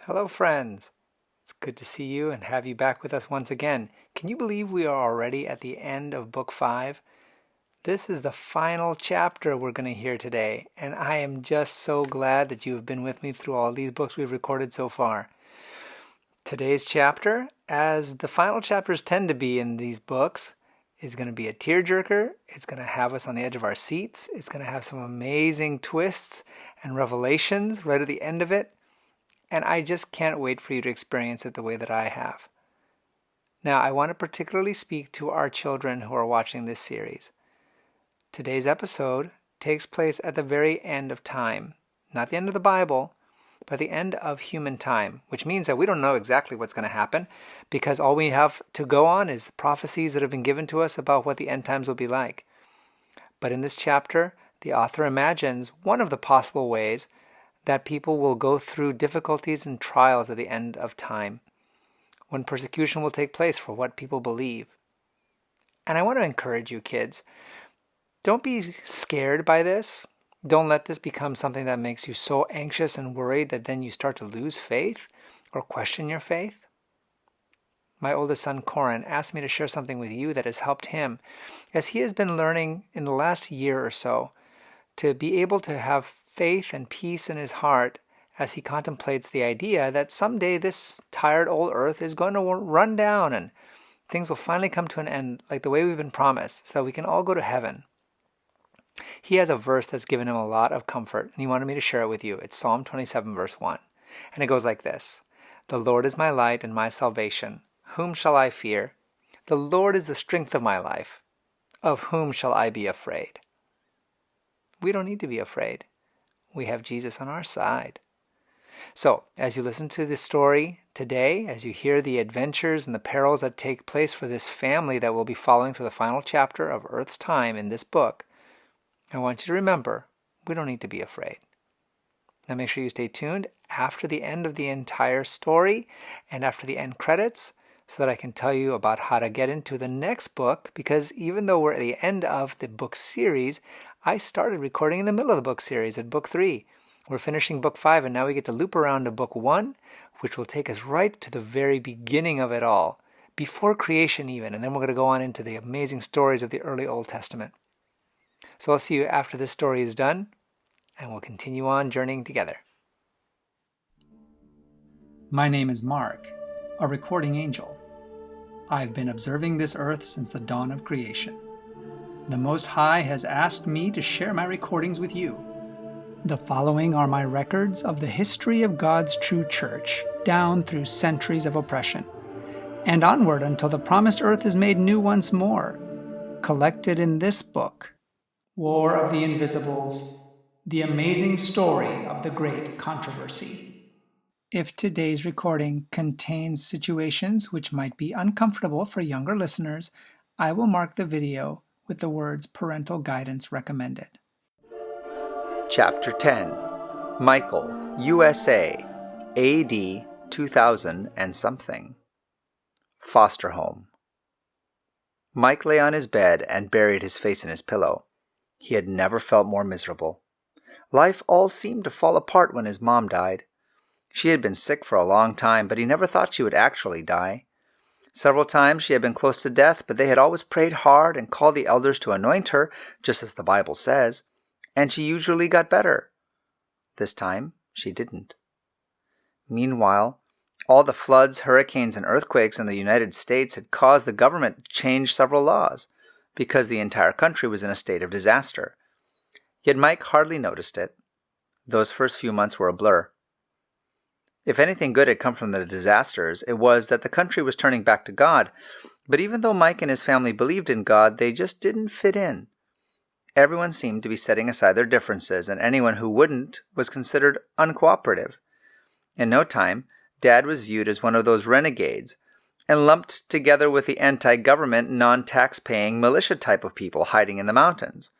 Hello, friends. It's good to see you and have you back with us once again. Can you believe we are already at the end of Book 5? This is the final chapter we're going to hear today, and I am just so glad that you have been with me through all these books we've recorded so far. Today's chapter, as the final chapters tend to be in these books, is going to be a tearjerker. It's going to have us on the edge of our seats. It's going to have some amazing twists and revelations right at the end of it. And I just can't wait for you to experience it the way that I have. Now, I want to particularly speak to our children who are watching this series. Today's episode takes place at the very end of time. Not the end of the Bible, but the end of human time, which means that we don't know exactly what's going to happen because all we have to go on is the prophecies that have been given to us about what the end times will be like. But in this chapter, the author imagines one of the possible ways that people will go through difficulties and trials at the end of time, when persecution will take place for what people believe. And I want to encourage you, kids, don't be scared by this. Don't let this become something that makes you so anxious and worried that then you start to lose faith or question your faith. My oldest son, Corin, asked me to share something with you that has helped him, as he has been learning in the last year or so to be able to have faith and peace in his heart as he contemplates the idea that someday this tired old earth is going to run down and things will finally come to an end like the way we've been promised so that we can all go to heaven. He has a verse that's given him a lot of comfort, and he wanted me to share it with you. It's Psalm 27, verse 1. And it goes like this: "The Lord is my light and my salvation. Whom shall I fear? The Lord is the strength of my life. Of whom shall I be afraid?" We don't need to be afraid. We have Jesus on our side. So, as you listen to this story today, as you hear the adventures and the perils that take place for this family that we'll be following through the final chapter of Earth's time in this book, I want you to remember, we don't need to be afraid. Now make sure you stay tuned after the end of the entire story and after the end credits so that I can tell you about how to get into the next book, because even though we're at the end of the book series, I started recording in the middle of the book series at book 3. We're finishing book 5, and now we get to loop around to book 1, which will take us right to the very beginning of it all, before creation even, and then we're going to go on into the amazing stories of the early Old Testament. So I'll see you after this story is done, and we'll continue on journeying together. My name is Mark, a recording angel. I've been observing this earth since the dawn of creation. The Most High has asked me to share my recordings with you. The following are my records of the history of God's true church, down through centuries of oppression, and onward until the promised earth is made new once more, collected in this book, War of the Invisibles, the amazing story of the great controversy. If today's recording contains situations which might be uncomfortable for younger listeners, I will mark the video with the words parental guidance recommended. Chapter 10, Michael, USA, AD 2000 and something. Foster home. Mike lay on his bed and buried his face in his pillow. He had never felt more miserable. Life all seemed to fall apart when his mom died. She had been sick for a long time, but he never thought she would actually die. Several times she had been close to death, but they had always prayed hard and called the elders to anoint her, just as the Bible says, and she usually got better. This time, she didn't. Meanwhile, all the floods, hurricanes, and earthquakes in the United States had caused the government to change several laws, because the entire country was in a state of disaster. Yet Mike hardly noticed it. Those first few months were a blur. If anything good had come from the disasters, it was that the country was turning back to God. But even though Mike and his family believed in God, they just didn't fit in. Everyone seemed to be setting aside their differences, and anyone who wouldn't was considered uncooperative. In no time, Dad was viewed as one of those renegades, and lumped together with the anti-government, non-tax-paying militia type of people hiding in the mountains.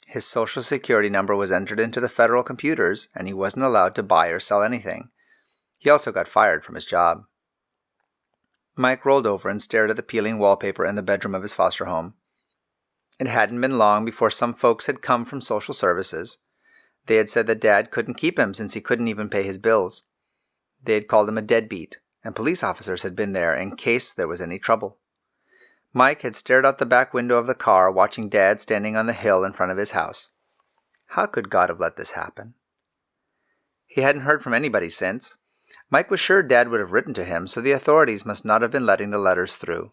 His Social Security number was entered into the federal computers, and he wasn't allowed to buy or sell anything. He also got fired from his job. Mike rolled over and stared at the peeling wallpaper in the bedroom of his foster home. It hadn't been long before some folks had come from social services. They had said that Dad couldn't keep him since he couldn't even pay his bills. They had called him a deadbeat, and police officers had been there in case there was any trouble. Mike had stared out the back window of the car, watching Dad standing on the hill in front of his house. How could God have let this happen? He hadn't heard from anybody since. Mike was sure Dad would have written to him, so the authorities must not have been letting the letters through.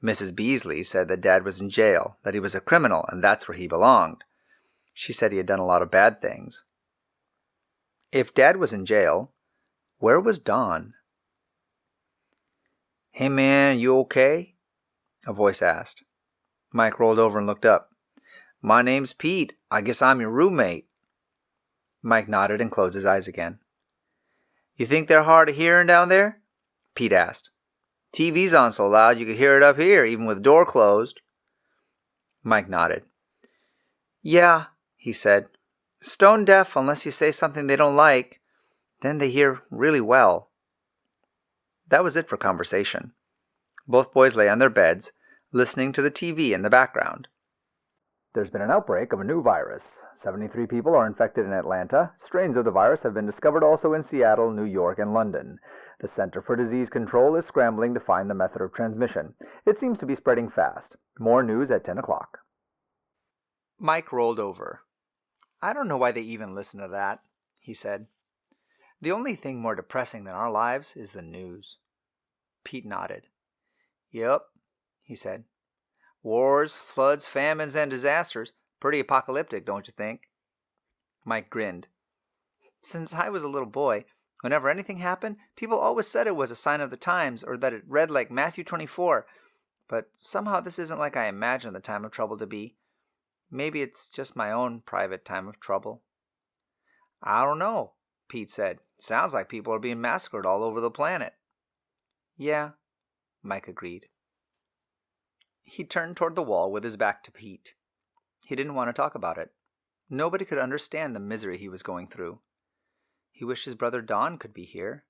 Mrs. Beasley said that Dad was in jail, that he was a criminal, and that's where he belonged. She said he had done a lot of bad things. If Dad was in jail, where was Don? "Hey man, you okay?" a voice asked. Mike rolled over and looked up. "My name's Pete. I guess I'm your roommate." Mike nodded and closed his eyes again. "You think they're hard of hearing down there?" Pete asked. "TV's on so loud you could hear it up here, even with the door closed." Mike nodded. "Yeah," he said. "Stone deaf unless you say something they don't like. Then they hear really well." That was it for conversation. Both boys lay on their beds, listening to the TV in the background. "There's been an outbreak of a new virus. 73 people are infected in Atlanta. Strains of the virus have been discovered also in Seattle, New York, and London. The Center for Disease Control is scrambling to find the method of transmission. It seems to be spreading fast. More news at 10 o'clock. Mike rolled over. "I don't know why they even listen to that," he said. "The only thing more depressing than our lives is the news." Pete nodded. "Yep," he said. "Wars, floods, famines, and disasters. Pretty apocalyptic, don't you think?" Mike grinned. "Since I was a little boy, whenever anything happened, people always said it was a sign of the times or that it read like Matthew 24. But somehow this isn't like I imagined the time of trouble to be. Maybe it's just my own private time of trouble." "I don't know," Pete said. "Sounds like people are being massacred all over the planet." "Yeah," Mike agreed. He turned toward the wall with his back to Pete. He didn't want to talk about it. Nobody could understand the misery he was going through. He wished his brother Don could be here.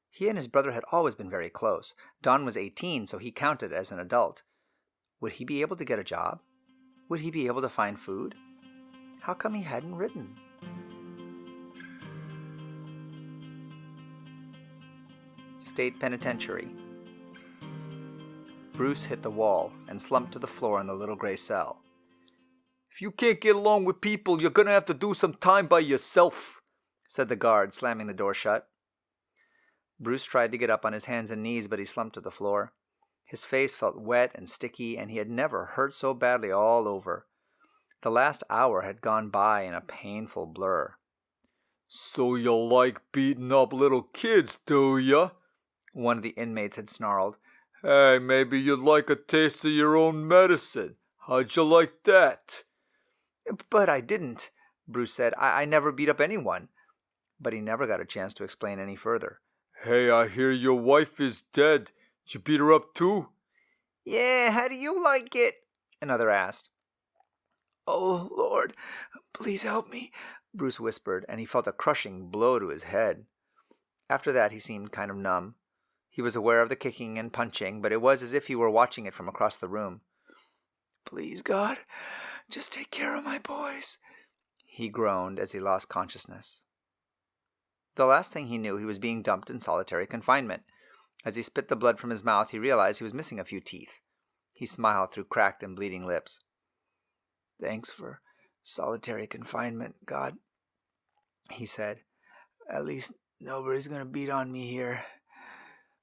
He and his brother had always been very close. Don was 18, so he counted as an adult. Would he be able to get a job? Would he be able to find food? How come he hadn't written? State Penitentiary. Bruce hit the wall and slumped to the floor in the little gray cell. "If you can't get along with people, you're going to have to do some time by yourself," said the guard, slamming the door shut. Bruce tried to get up on his hands and knees, but he slumped to the floor. His face felt wet and sticky, and he had never hurt so badly all over. The last hour had gone by in a painful blur. "So you like beating up little kids, do ya?" one of the inmates had snarled. "Hey, maybe you'd like a taste of your own medicine. How'd you like that?" "But I didn't," Bruce said. I never beat up anyone." But he never got a chance to explain any further. "Hey, I hear your wife is dead. Did you beat her up too?" "Yeah, how do you like it?" another asked. "Oh, Lord, please help me," Bruce whispered, and he felt a crushing blow to his head. After that, he seemed kind of numb. He was aware of the kicking and punching, but it was as if he were watching it from across the room. "Please, God, just take care of my boys," he groaned as he lost consciousness. The last thing he knew, he was being dumped in solitary confinement. As he spit the blood from his mouth, he realized he was missing a few teeth. He smiled through cracked and bleeding lips. "Thanks for solitary confinement, God," he said. "At least nobody's going to beat on me here.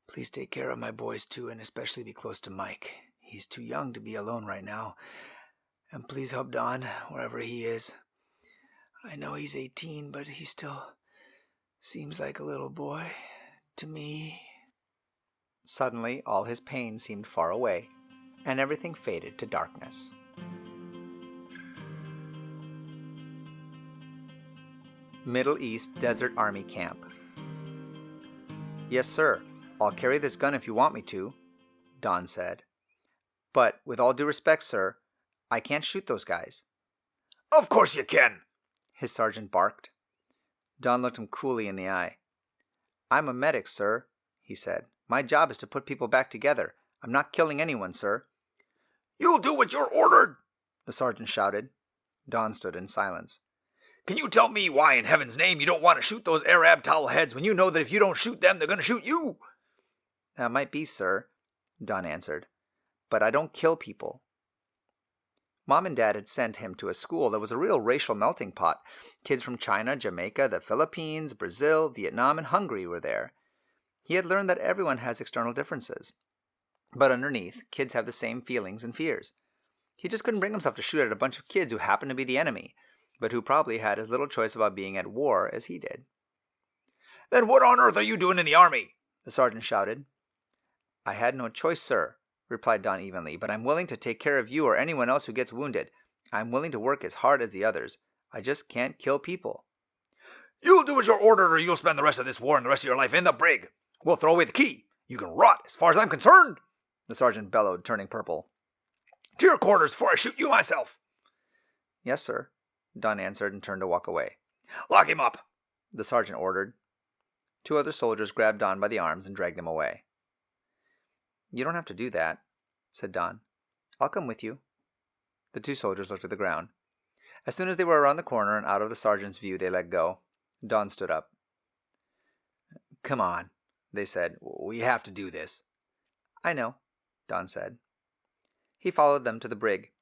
Please take care of my boys too, and especially be close to Mike. He's too young to be alone right now. And please help Don, wherever he is. I know he's 18, but he still seems like a little boy to me." Suddenly, all his pain seemed far away, and everything faded to darkness. Middle East Desert Army Camp. "Yes, sir. I'll carry this gun if you want me to," Don said. "But, with all due respect, sir, I can't shoot those guys." "Of course you can," his sergeant barked. Don looked him coolly in the eye. "I'm a medic, sir," he said. "My job is to put people back together. I'm not killing anyone, sir." "You'll do what you're ordered," the sergeant shouted. Don stood in silence. Can you tell me why in heaven's name you don't want to shoot those Arab towel heads when you know that if you don't shoot them, they're going to shoot you?" "That might be, sir," Don answered, "but I don't kill people." Mom and Dad had sent him to a school that was a real racial melting pot. Kids from China, Jamaica, the Philippines, Brazil, Vietnam, and Hungary were there. He had learned that everyone has external differences. But underneath, kids have the same feelings and fears. He just couldn't bring himself to shoot at a bunch of kids who happened to be the enemy, but who probably had as little choice about being at war as he did. "Then what on earth are you doing in the army?" the sergeant shouted. "I had no choice, sir," replied Don evenly, "but I'm willing to take care of you or anyone else who gets wounded. I'm willing to work as hard as the others. I just can't kill people." "You'll do as you're ordered, or you'll spend the rest of this war and the rest of your life in the brig. We'll throw away the key. You can rot as far as I'm concerned," the sergeant bellowed, turning purple. "To your quarters before I shoot you myself." "Yes, sir," Don answered and turned to walk away. "Lock him up," the sergeant ordered. Two other soldiers grabbed Don by the arms and dragged him away. "You don't have to do that," said Don. "I'll come with you." The two soldiers looked at the ground. As soon as they were around the corner and out of the sergeant's view, they let go. Don stood up. "Come on," they said. "We have to do this." "I know," Don said. He followed them to the brig.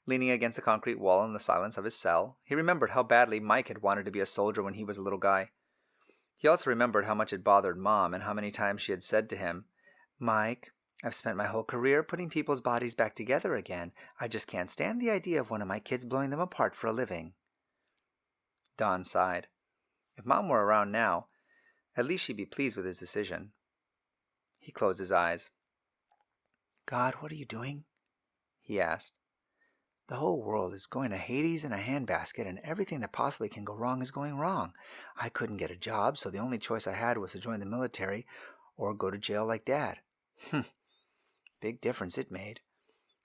Leaning against the concrete wall in the silence of his cell, he remembered how badly Mike had wanted to be a soldier when he was a little guy. He also remembered how much it bothered Mom and how many times she had said to him, "Mike, I've spent my whole career putting people's bodies back together again. I just can't stand the idea of one of my kids blowing them apart for a living." Don sighed. If Mom were around now, at least she'd be pleased with his decision. He closed his eyes. "God, what are you doing?" he asked. "The whole world is going to Hades in a handbasket, and everything that possibly can go wrong is going wrong. I couldn't get a job, so the only choice I had was to join the military or go to jail like Dad. Big difference it made.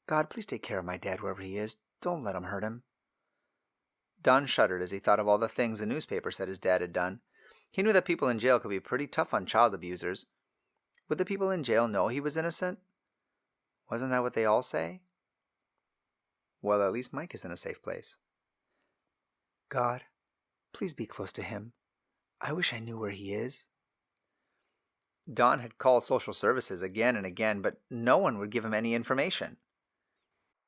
God, please take care of my dad wherever he is. Don't let him hurt him." Don shuddered as he thought of all the things the newspaper said his dad had done. He knew that people in jail could be pretty tough on child abusers. Would the people in jail know he was innocent? Wasn't that what they all say? Well, at least Mike is in a safe place. God, please be close to him. I wish I knew where he is. Don had called social services again and again, but no one would give him any information.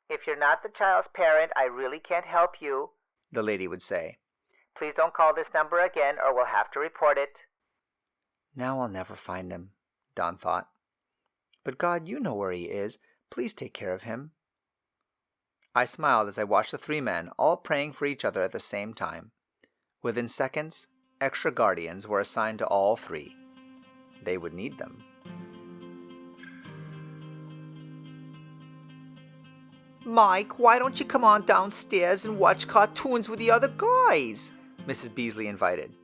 "If you're not the child's parent, I really can't help you," the lady would say. "Please don't call this number again or we'll have to report it." Now I'll never find him, Don thought. But God, you know where he is. Please take care of him. I smiled as I watched the three men, all praying for each other at the same time. Within seconds, extra guardians were assigned to all three. They would need them. "Mike, why don't you come on downstairs and watch cartoons with the other guys?" Mrs. Beasley invited.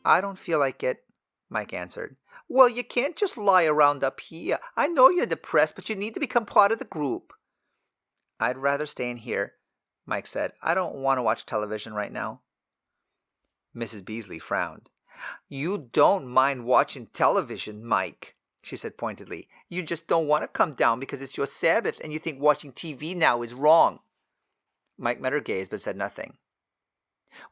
I don't feel like it, Mike answered. "Well, you can't just lie around up here. I know you're depressed, but you need to become part of the group." I'd rather stay in here, Mike said. I don't want to watch television right now. Mrs. Beasley frowned. "You don't mind watching television, Mike," she said pointedly. "You just don't want to come down because it's your Sabbath and you think watching TV now is wrong." Mike met her gaze but said nothing.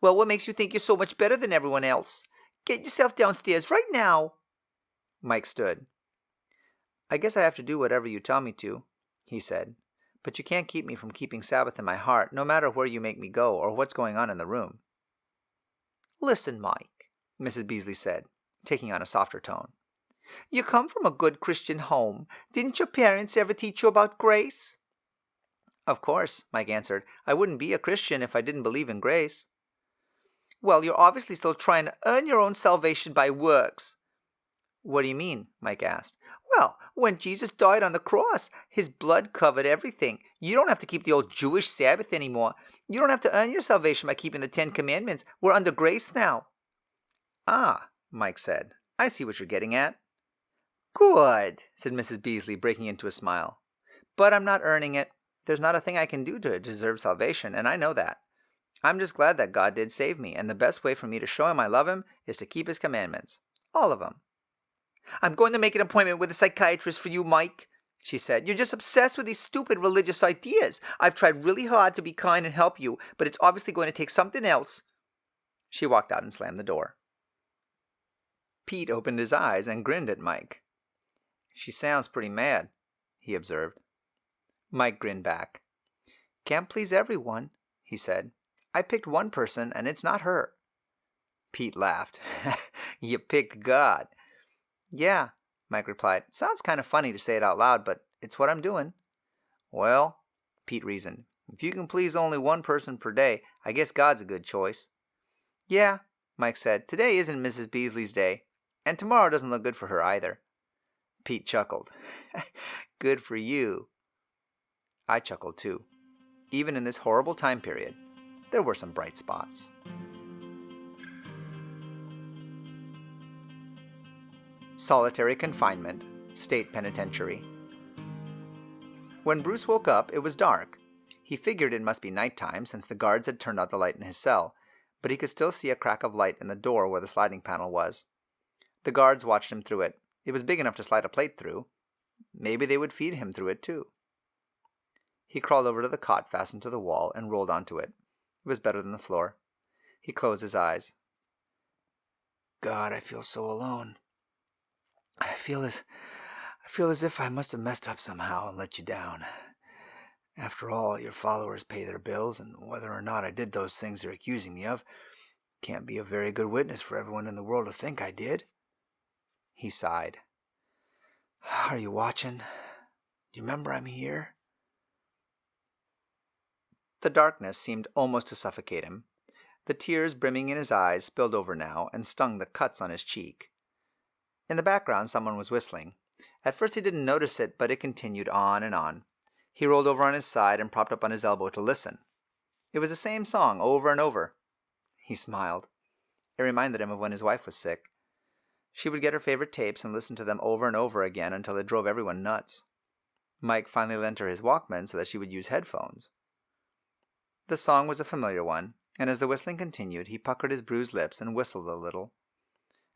"Well, what makes you think you're so much better than everyone else? Get yourself downstairs right now." Mike stood. I guess I have to do whatever you tell me to, he said. But you can't keep me from keeping Sabbath in my heart, no matter where you make me go or what's going on in the room. "Listen, Mike," Mrs. Beasley said, taking on a softer tone. "You come from a good Christian home. Didn't your parents ever teach you about grace?" Of course, Mike answered. I wouldn't be a Christian if I didn't believe in grace. "Well, you're obviously still trying to earn your own salvation by works." What do you mean? Mike asked. "Well, when Jesus died on the cross, his blood covered everything. You don't have to keep the old Jewish Sabbath anymore. You don't have to earn your salvation by keeping the 10 Commandments. We're under grace now." Ah, Mike said. I see what you're getting at. "Good," said Mrs. Beasley, breaking into a smile. But I'm not earning it. There's not a thing I can do to deserve salvation, and I know that. I'm just glad that God did save me, and the best way for me to show him I love him is to keep his commandments. All of them. "I'm going to make an appointment with a psychiatrist for you, Mike," she said. "You're just obsessed with these stupid religious ideas. I've tried really hard to be kind and help you, but it's obviously going to take something else." She walked out and slammed the door. Pete opened his eyes and grinned at Mike. "She sounds pretty mad," he observed. Mike grinned back. "Can't please everyone," he said. "I picked one person, and it's not her." Pete laughed. "You picked God." "Yeah," Mike replied. "It sounds kind of funny to say it out loud, but it's what I'm doing." "Well," Pete reasoned, "if you can please only one person per day, I guess God's a good choice." "Yeah," Mike said. "Today isn't Mrs. Beasley's day, and tomorrow doesn't look good for her either." Pete chuckled. "Good for you." I chuckled too. Even in this horrible time period, there were some bright spots. Solitary confinement, state penitentiary. When Bruce woke up, it was dark. He figured it must be nighttime since the guards had turned out the light in his cell, but he could still see a crack of light in the door where the sliding panel was. The guards watched him through it. It was big enough to slide a plate through. Maybe they would feed him through it too. He crawled over to the cot fastened to the wall and rolled onto it. It was better than the floor. He closed his eyes. "God, I feel so alone. I feel as if I must have messed up somehow and let you down. After all, your followers pay their bills, and whether or not I did those things they're accusing me of, can't be a very good witness for everyone in the world to think I did." He sighed. "Are you watching? Do you remember I'm here?" The darkness seemed almost to suffocate him. The tears brimming in his eyes spilled over now and stung the cuts on his cheek. In the background, someone was whistling. At first he didn't notice it, but it continued on and on. He rolled over on his side and propped up on his elbow to listen. It was the same song over and over. He smiled. It reminded him of when his wife was sick. She would get her favorite tapes and listen to them over and over again until it drove everyone nuts. Mike finally lent her his Walkman so that she would use headphones. The song was a familiar one, and as the whistling continued, he puckered his bruised lips and whistled a little.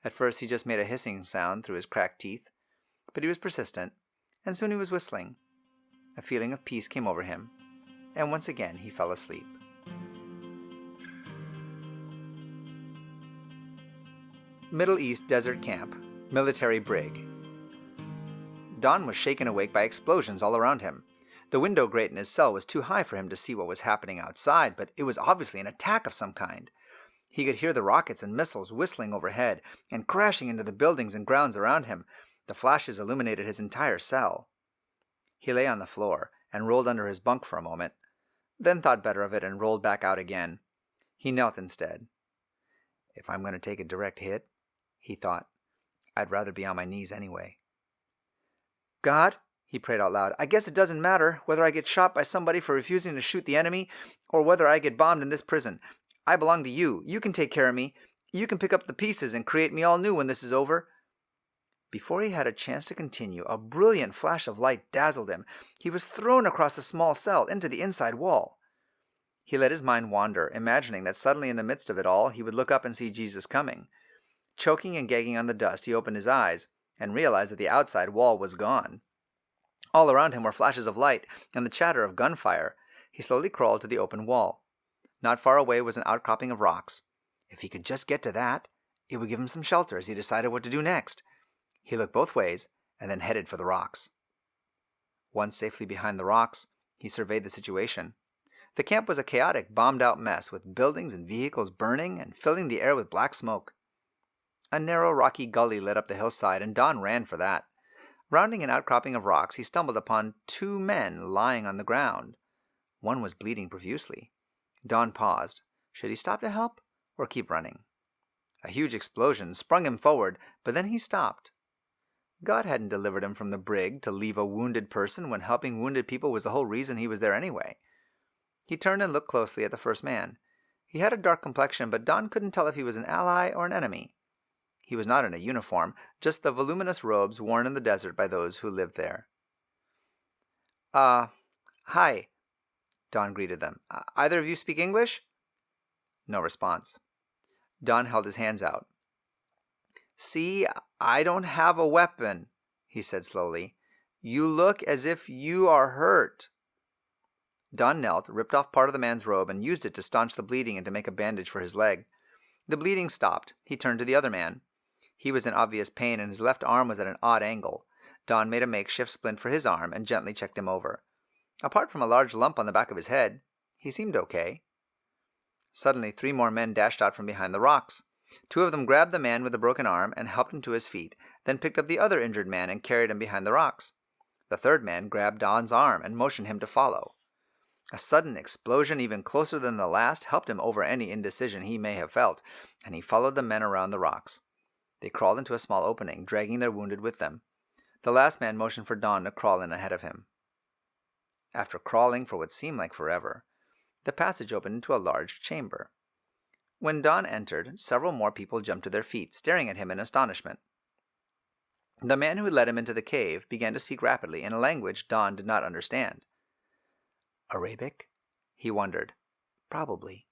At first he just made a hissing sound through his cracked teeth, but he was persistent, and soon he was whistling. A feeling of peace came over him, and once again he fell asleep. Middle East Desert Camp, Military Brig. Don was shaken awake by explosions all around him. The window grate in his cell was too high for him to see what was happening outside, but it was obviously an attack of some kind. He could hear the rockets and missiles whistling overhead and crashing into the buildings and grounds around him. The flashes illuminated his entire cell. He lay on the floor and rolled under his bunk for a moment, then thought better of it and rolled back out again. He knelt instead. "If I'm going to take a direct hit," he thought, "I'd rather be on my knees anyway." "God," he prayed out loud, "I guess it doesn't matter whether I get shot by somebody for refusing to shoot the enemy or whether I get bombed in this prison. I belong to you. You can take care of me. You can pick up the pieces and create me all new when this is over." Before he had a chance to continue, a brilliant flash of light dazzled him. He was thrown across the small cell into the inside wall. He let his mind wander, imagining that suddenly in the midst of it all he would look up and see Jesus coming. Choking and gagging on the dust, he opened his eyes and realized that the outside wall was gone. All around him were flashes of light and the chatter of gunfire. He slowly crawled to the open wall. Not far away was an outcropping of rocks. If he could just get to that, it would give him some shelter as he decided what to do next. He looked both ways and then headed for the rocks. Once safely behind the rocks, he surveyed the situation. The camp was a chaotic, bombed-out mess with buildings and vehicles burning and filling the air with black smoke. A narrow, rocky gully led up the hillside, and Don ran for that. Rounding an outcropping of rocks, he stumbled upon 2 men lying on the ground. One was bleeding profusely. Don paused. Should he stop to help or keep running? A huge explosion sprung him forward, but then he stopped. God hadn't delivered him from the brig to leave a wounded person when helping wounded people was the whole reason he was there anyway. He turned and looked closely at the first man. He had a dark complexion, but Don couldn't tell if he was an ally or an enemy. He was not in a uniform, just the voluminous robes worn in the desert by those who lived there. Hi, Don greeted them. Either of you speak English? No response. Don held his hands out. See, I don't have a weapon, he said slowly. You look as if you are hurt. Don knelt, ripped off part of the man's robe, and used it to staunch the bleeding and to make a bandage for his leg. The bleeding stopped. He turned to the other man. He was in obvious pain and his left arm was at an odd angle. Don made a makeshift splint for his arm and gently checked him over. Apart from a large lump on the back of his head, he seemed okay. Suddenly, 3 more men dashed out from behind the rocks. 2 of them grabbed the man with the broken arm and helped him to his feet, then picked up the other injured man and carried him behind the rocks. The 3rd man grabbed Don's arm and motioned him to follow. A sudden explosion, even closer than the last, helped him over any indecision he may have felt, and he followed the men around the rocks. They crawled into a small opening, dragging their wounded with them. The last man motioned for Don to crawl in ahead of him. After crawling for what seemed like forever, the passage opened into a large chamber. When Don entered, several more people jumped to their feet, staring at him in astonishment. The man who led him into the cave began to speak rapidly in a language Don did not understand. Arabic? He wondered. Probably.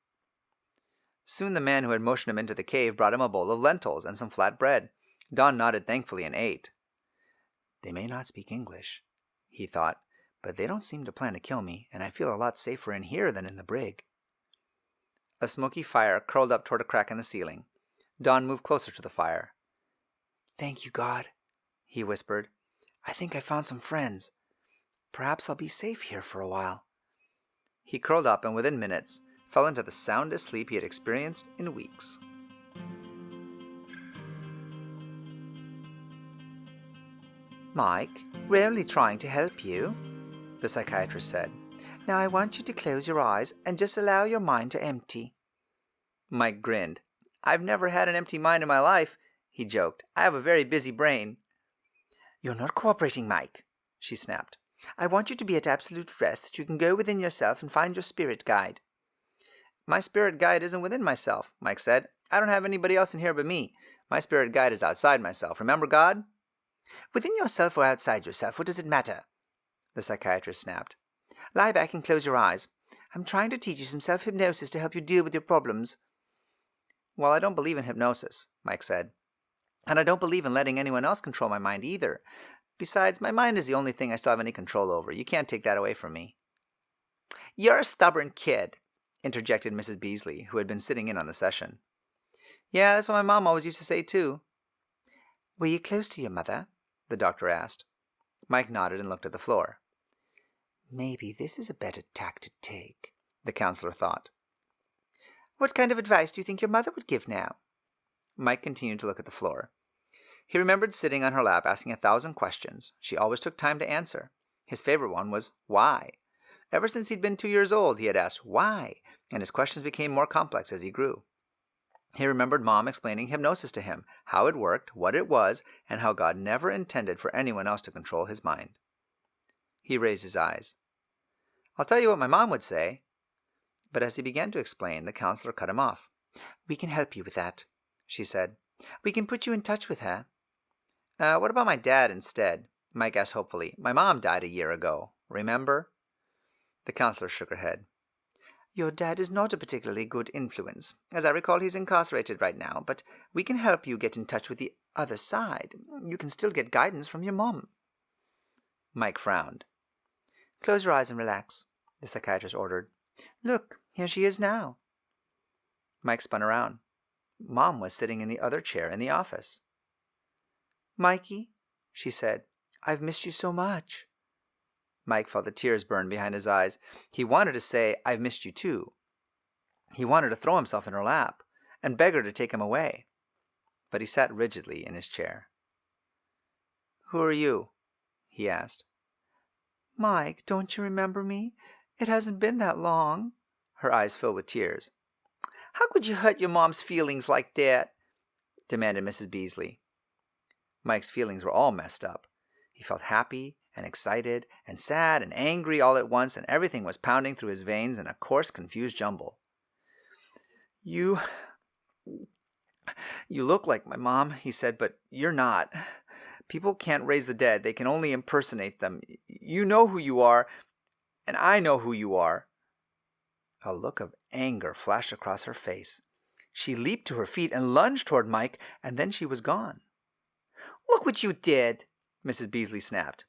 Soon the man who had motioned him into the cave brought him a bowl of lentils and some flat bread. Don nodded thankfully and ate. They may not speak English, he thought, but they don't seem to plan to kill me, and I feel a lot safer in here than in the brig. A smoky fire curled up toward a crack in the ceiling. Don moved closer to the fire. Thank you, God, he whispered. I think I found some friends. Perhaps I'll be safe here for a while. He curled up and within minutes fell into the soundest sleep he had experienced in weeks. Mike, we're only trying to help you, the psychiatrist said. Now I want you to close your eyes and just allow your mind to empty. Mike grinned. I've never had an empty mind in my life, he joked. I have a very busy brain. You're not cooperating, Mike, she snapped. I want you to be at absolute rest so you can go within yourself and find your spirit guide. My spirit guide isn't within myself, Mike said. I don't have anybody else in here but me. My spirit guide is outside myself. Remember God? Within yourself or outside yourself, what does it matter? The psychiatrist snapped. Lie back and close your eyes. I'm trying to teach you some self-hypnosis to help you deal with your problems. Well, I don't believe in hypnosis, Mike said. And I don't believe in letting anyone else control my mind either. Besides, my mind is the only thing I still have any control over. You can't take that away from me. You're a stubborn kid, interjected Mrs. Beasley, who had been sitting in on the session. Yeah, that's what my mom always used to say, too. Were you close to your mother? The doctor asked. Mike nodded and looked at the floor. Maybe this is a better tack to take, the counselor thought. What kind of advice do you think your mother would give now? Mike continued to look at the floor. He remembered sitting on her lap asking 1,000 questions. She always took time to answer. His favorite one was, why? Ever since he'd been 2 years old, he had asked, why? And his questions became more complex as he grew. He remembered Mom explaining hypnosis to him, how it worked, what it was, and how God never intended for anyone else to control his mind. He raised his eyes. I'll tell you what my mom would say. But as he began to explain, the counselor cut him off. We can help you with that, she said. We can put you in touch with her. What about my dad instead? Mike asked hopefully. My mom died a year ago. Remember? The counselor shook her head. Your dad is not a particularly good influence. As I recall, he's incarcerated right now, but we can help you get in touch with the other side. You can still get guidance from your mom. Mike frowned. Close your eyes and relax, the psychiatrist ordered. Look, here she is now. Mike spun around. Mom was sitting in the other chair in the office. Mikey, she said, I've missed you so much. Mike felt the tears burn behind his eyes. He wanted to say, I've missed you too. He wanted to throw himself in her lap and beg her to take him away. But he sat rigidly in his chair. Who are you? He asked. Mike, don't you remember me? It hasn't been that long. Her eyes filled with tears. How could you hurt your mom's feelings like that? Demanded Mrs. Beasley. Mike's feelings were all messed up. He felt happy and excited and sad and angry all at once, and everything was pounding through his veins in a coarse, confused jumble. You look like my mom, he said, but you're not. People can't raise the dead. They can only impersonate them. You know who you are, and I know who you are. A look of anger flashed across her face. She leaped to her feet and lunged toward Mike, and then she was gone. Look what you did, Mrs. Beasley snapped.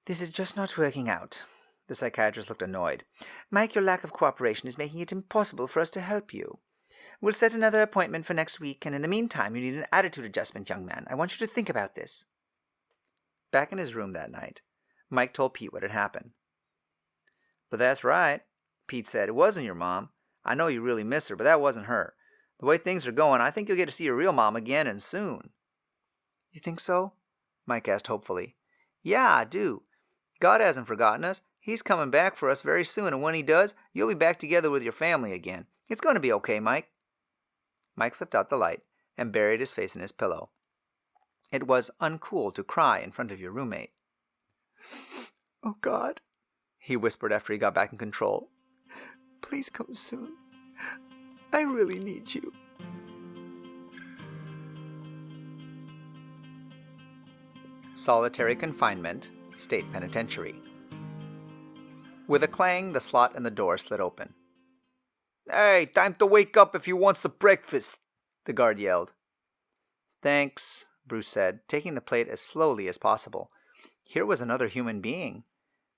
This is just not working out. The psychiatrist looked annoyed. Mike, your lack of cooperation is making it impossible for us to help you. We'll set another appointment for next week, and in the meantime, you need an attitude adjustment, young man. I want you to think about this. Back in his room that night, Mike told Pete what had happened. But that's right, Pete said. It wasn't your mom. I know you really miss her, but that wasn't her. The way things are going, I think you'll get to see your real mom again, and soon. You think so? Mike asked hopefully. Yeah, I do. God hasn't forgotten us. He's coming back for us very soon, and when he does, you'll be back together with your family again. It's going to be okay, Mike. Mike flipped out the light and buried his face in his pillow. It was uncool to cry in front of your roommate. Oh, God, he whispered after he got back in control. Please come soon. I really need you. Solitary confinement, state penitentiary. With a clang, the slot in the door slid open. Hey, time to wake up if you want some breakfast, the guard yelled. Thanks, Bruce said, taking the plate as slowly as possible. Here was another human being.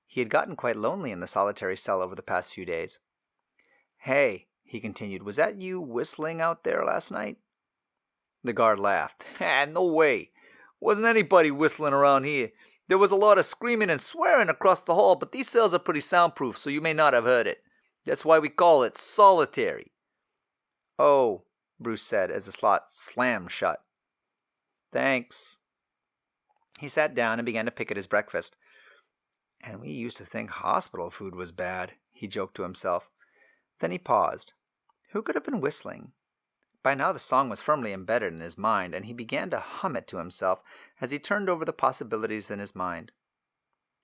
He had gotten quite lonely in the solitary cell over the past few days. Hey, he continued, was that you whistling out there last night? The guard laughed. No way. Wasn't anybody whistling around here. There was a lot of screaming and swearing across the hall, but these cells are pretty soundproof, so you may not have heard it. That's why we call it solitary. Oh, Bruce said as the slot slammed shut. Thanks. He sat down and began to pick at his breakfast. And we used to think hospital food was bad, he joked to himself. Then he paused. Who could have been whistling? By now the song was firmly embedded in his mind, and he began to hum it to himself as he turned over the possibilities in his mind.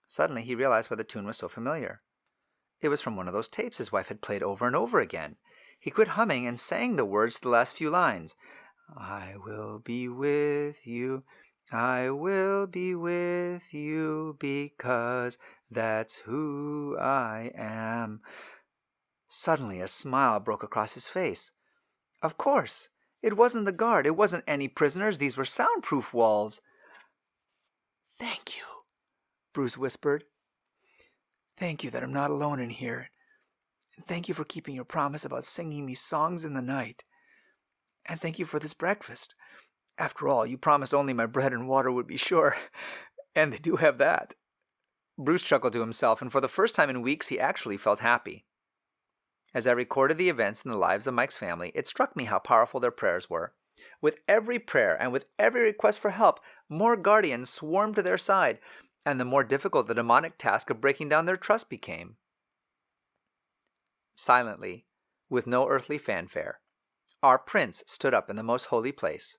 Suddenly he realized why the tune was so familiar. It was from one of those tapes his wife had played over and over again. He quit humming and sang the words to the last few lines. I will be with you, I will be with you, because that's who I am. Suddenly a smile broke across his face. Of course, it wasn't the guard, it wasn't any prisoners, these were soundproof walls. Thank you, Bruce whispered. Thank you that I'm not alone in here. And thank you for keeping your promise about singing me songs in the night. And thank you for this breakfast. After all, you promised only my bread and water would be sure, and they do have that. Bruce chuckled to himself, and for the first time in weeks he actually felt happy. As I recorded the events in the lives of Mike's family, it struck me how powerful their prayers were. With every prayer and with every request for help, more guardians swarmed to their side, and the more difficult the demonic task of breaking down their trust became. Silently, with no earthly fanfare, our prince stood up in the most holy place,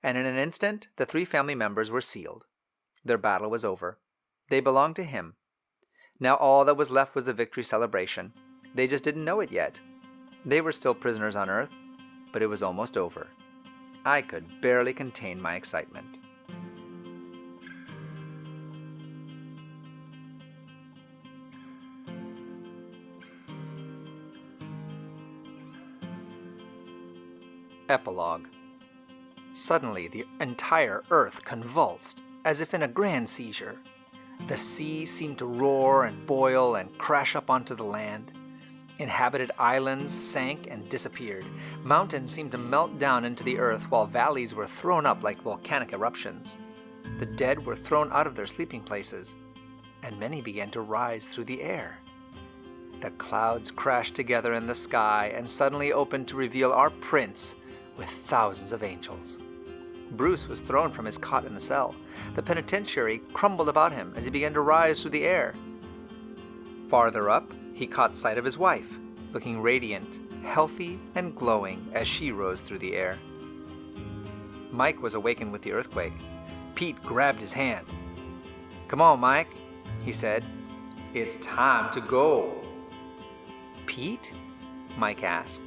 and in an instant the 3 family members were sealed. Their battle was over. They belonged to him. Now all that was left was the victory celebration. They just didn't know it yet. They were still prisoners on Earth, but it was almost over. I could barely contain my excitement. Epilogue. Suddenly the entire Earth convulsed, as if in a grand seizure. The sea seemed to roar and boil and crash up onto the land. Inhabited islands sank and disappeared. Mountains seemed to melt down into the earth, while valleys were thrown up like volcanic eruptions. The dead were thrown out of their sleeping places, and many began to rise through the air. The clouds crashed together in the sky and suddenly opened to reveal our prince with thousands of angels. Bruce was thrown from his cot in the cell. The penitentiary crumbled about him as he began to rise through the air. Farther up, he caught sight of his wife, looking radiant, healthy, and glowing as she rose through the air. Mike was awakened with the earthquake. Pete grabbed his hand. "Come on, Mike," he said. "It's time to go." "Pete?" Mike asked.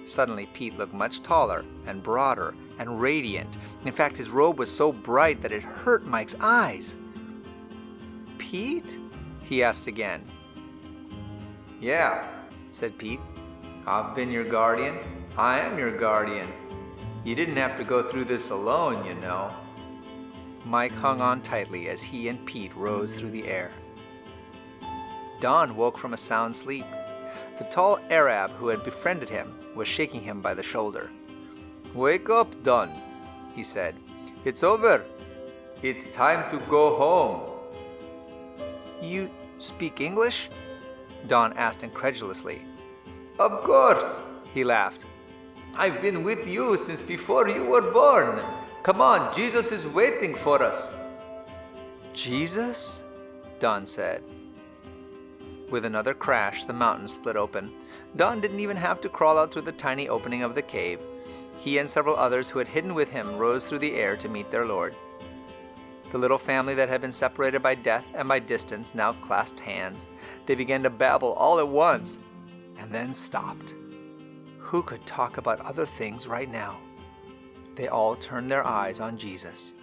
Suddenly, Pete looked much taller and broader and radiant. In fact, his robe was so bright that it hurt Mike's eyes. "Pete?" he asked again. "Yeah," said Pete. "I've been your guardian. I am your guardian. You didn't have to go through this alone, you know." Mike hung on tightly as he and Pete rose through the air. Dawn woke from a sound sleep. The tall Arab who had befriended him was shaking him by the shoulder. "Wake up, Don," he said. "It's over. It's time to go home." "You speak English?" Don asked incredulously. "Of course," he laughed. "I've been with you since before you were born. Come on, Jesus is waiting for us." "Jesus?" Don said. With another crash, the mountain split open. Don didn't even have to crawl out through the tiny opening of the cave. He and several others who had hidden with him rose through the air to meet their Lord. The little family that had been separated by death and by distance now clasped hands. They began to babble all at once, and then stopped. Who could talk about other things right now? They all turned their eyes on Jesus.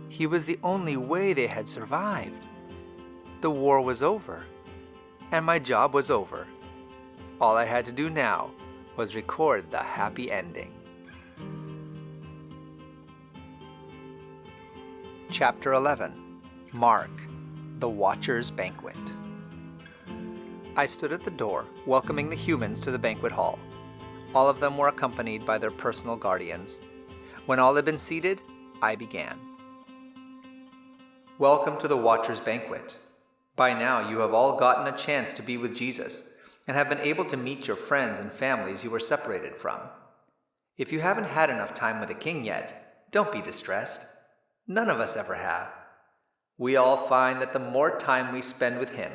He was the only way they had survived. The war was over, and my job was over. All I had to do now was record the happy ending. Chapter 11. Mark, the Watcher's Banquet. I stood at the door, welcoming the humans to the banquet hall. All of them were accompanied by their personal guardians. When all had been seated, I began. Welcome to the Watcher's Banquet. By now you have all gotten a chance to be with Jesus and have been able to meet your friends and families you were separated from. If you haven't had enough time with the King yet, don't be distressed. None of us ever have. We all find that the more time we spend with Him,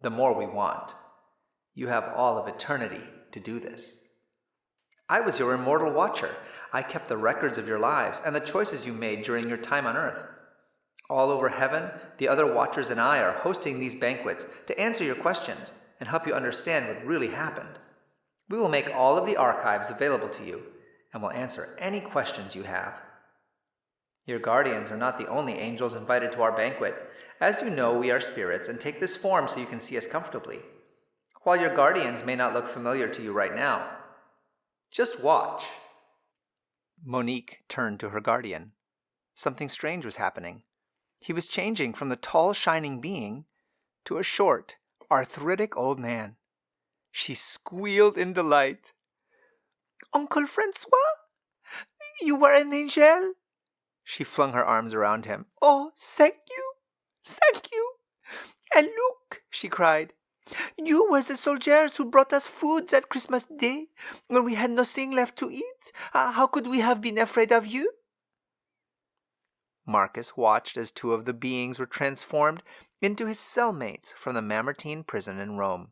the more we want. You have all of eternity to do this. I was your immortal watcher. I kept the records of your lives and the choices you made during your time on earth. All over heaven, the other watchers and I are hosting these banquets to answer your questions and help you understand what really happened. We will make all of the archives available to you and will answer any questions you have. Your guardians are not the only angels invited to our banquet. As you know, we are spirits and take this form so you can see us comfortably. While your guardians may not look familiar to you right now, just watch. Monique turned to her guardian. Something strange was happening. He was changing from the tall, shining being to a short, arthritic old man. She squealed in delight. "Uncle Francois, you were an angel?" She flung her arms around him. "Oh, thank you, thank you. And look," she cried, "you were the soldiers who brought us food that Christmas Day when we had nothing left to eat. How could we have been afraid of you?" Marcus watched as two of the beings were transformed into his cellmates from the Mamertine prison in Rome.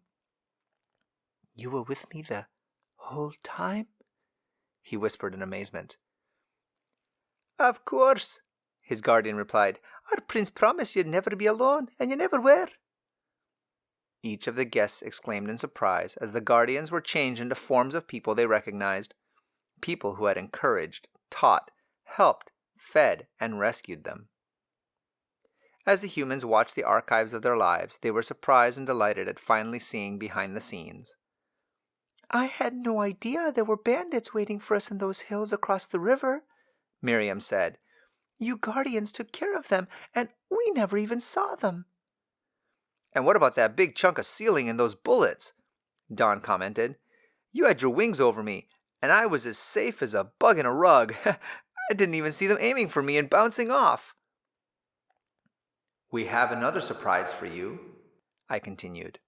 "You were with me the whole time?" he whispered in amazement. "Of course," his guardian replied. "Our prince promised you'd never be alone, and you never were." Each of the guests exclaimed in surprise as the guardians were changed into forms of people they recognized, people who had encouraged, taught, helped, fed, and rescued them. As the humans watched the archives of their lives, they were surprised and delighted at finally seeing behind the scenes. "I had no idea there were bandits waiting for us in those hills across the river," Miriam said. "You guardians took care of them, and we never even saw them." "And what about that big chunk of ceiling and those bullets?" Don commented. "You had your wings over me, and I was as safe as a bug in a rug. I didn't even see them aiming for me and bouncing off." "We have another surprise for you," I continued.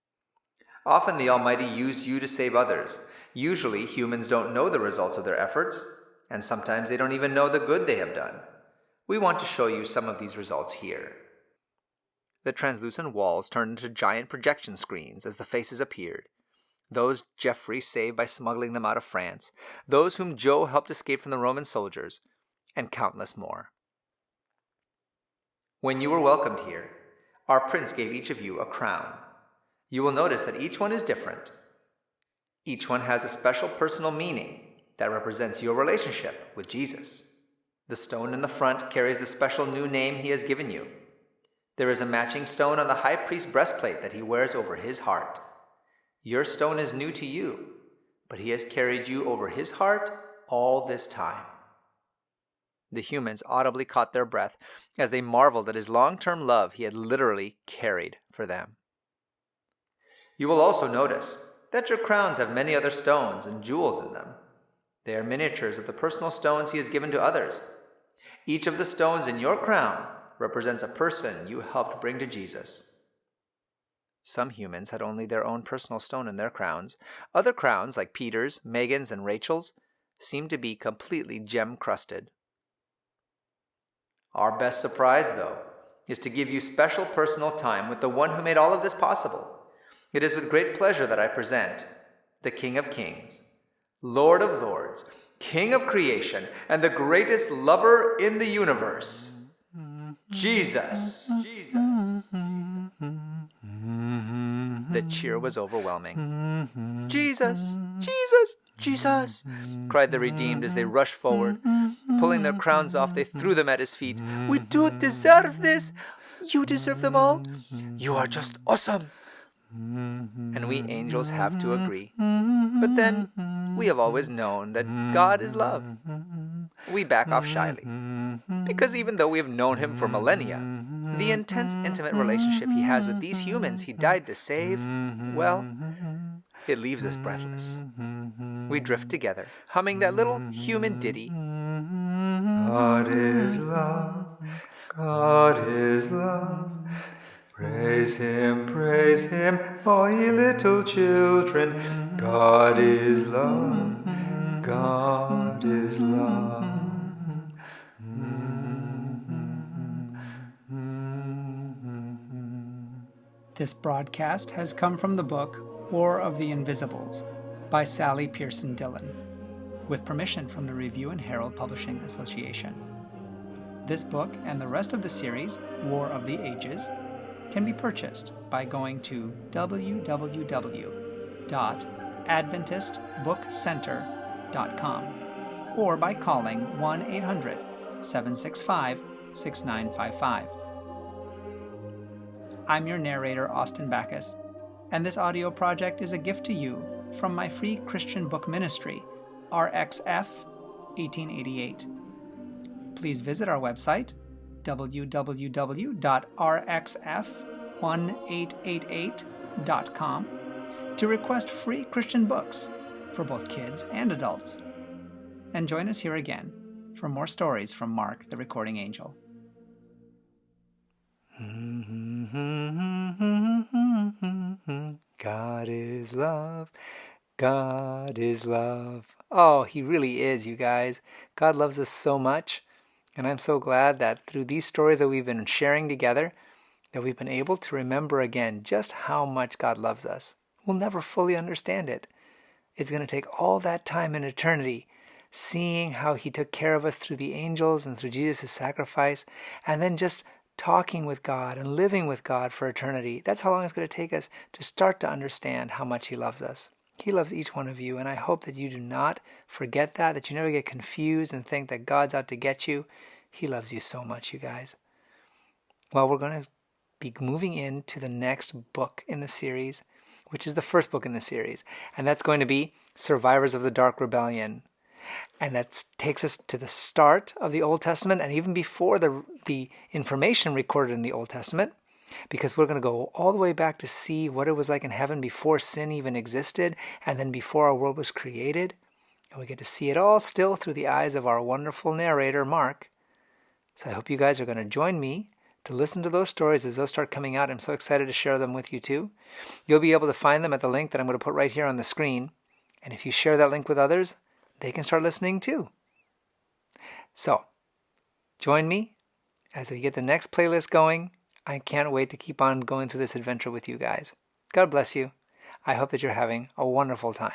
"Often the Almighty used you to save others. Usually humans don't know the results of their efforts, and sometimes they don't even know the good they have done. We want to show you some of these results here." The translucent walls turned into giant projection screens as the faces appeared. Those Geoffrey saved by smuggling them out of France, those whom Joe helped escape from the Roman soldiers, and countless more. When you were welcomed here, our prince gave each of you a crown. You will notice that each one is different. Each one has a special personal meaning that represents your relationship with Jesus. The stone in the front carries the special new name he has given you. There is a matching stone on the high priest's breastplate that he wears over his heart. Your stone is new to you, but he has carried you over his heart all this time. The humans audibly caught their breath as they marveled at his long-term love he had literally carried for them. You will also notice that your crowns have many other stones and jewels in them. They are miniatures of the personal stones he has given to others. Each of the stones in your crown represents a person you helped bring to Jesus. Some humans had only their own personal stone in their crowns. Other crowns, like Peter's, Megan's, and Rachel's, seemed to be completely gem-crusted. Our best surprise, though, is to give you special personal time with the one who made all of this possible. It is with great pleasure that I present the King of Kings, Lord of Lords, King of creation, and the greatest lover in the universe, Jesus. The cheer was overwhelming. Jesus! Jesus! Jesus! Cried the redeemed as they rushed forward. Pulling their crowns off, they threw them at his feet. We don't deserve this! You deserve them all! You are just awesome! And we angels have to agree. But then, we have always known that God is love. We back off shyly. Because even though we have known him for millennia, the intense, intimate relationship he has with these humans he died to save, well, it leaves us breathless. We drift together, humming that little human ditty. God is love, God is love. Praise him, all ye little children. God is love, God is love. This broadcast has come from the book War of the Invisibles by Sally Pierson Dillon, with permission from the Review and Herald Publishing Association. This book and the rest of the series, War of the Ages, can be purchased by going to www.adventistbookcenter.com or by calling 1-800-765-6955. I'm your narrator, Austin Backus, and this audio project is a gift to you from my free Christian book ministry, RXF 1888. Please visit our website, www.rxf1888.com, to request free Christian books for both kids and adults. And join us here again for more stories from Mark, the Recording Angel. God is love. God is love. Oh, he really is, you guys. God loves us so much. And I'm so glad that through these stories that we've been sharing together, that we've been able to remember again just how much God loves us. We'll never fully understand it. It's going to take all that time in eternity, seeing how he took care of us through the angels and through Jesus' sacrifice, and then just talking with God and living with God for eternity. That's how long it's going to take us to start to understand how much he loves us. He loves each one of you, and I hope that you do not forget that you never get confused and think that God's out to get you. He loves you so much, you guys. Well, we're going to be moving into the next book in the series, which is the first book in the series, and that's going to be Survivors of the Dark Rebellion. And that takes us to the start of the Old Testament and even before the information recorded in the Old Testament, because we're going to go all the way back to see what it was like in heaven before sin even existed and then before our world was created. And we get to see it all still through the eyes of our wonderful narrator, Mark. So I hope you guys are going to join me to listen to those stories as those start coming out. I'm so excited to share them with you too. You'll be able to find them at the link that I'm going to put right here on the screen. And if you share that link with others, they can start listening too. So, join me as we get the next playlist going. I can't wait to keep on going through this adventure with you guys. God bless you. I hope that you're having a wonderful time.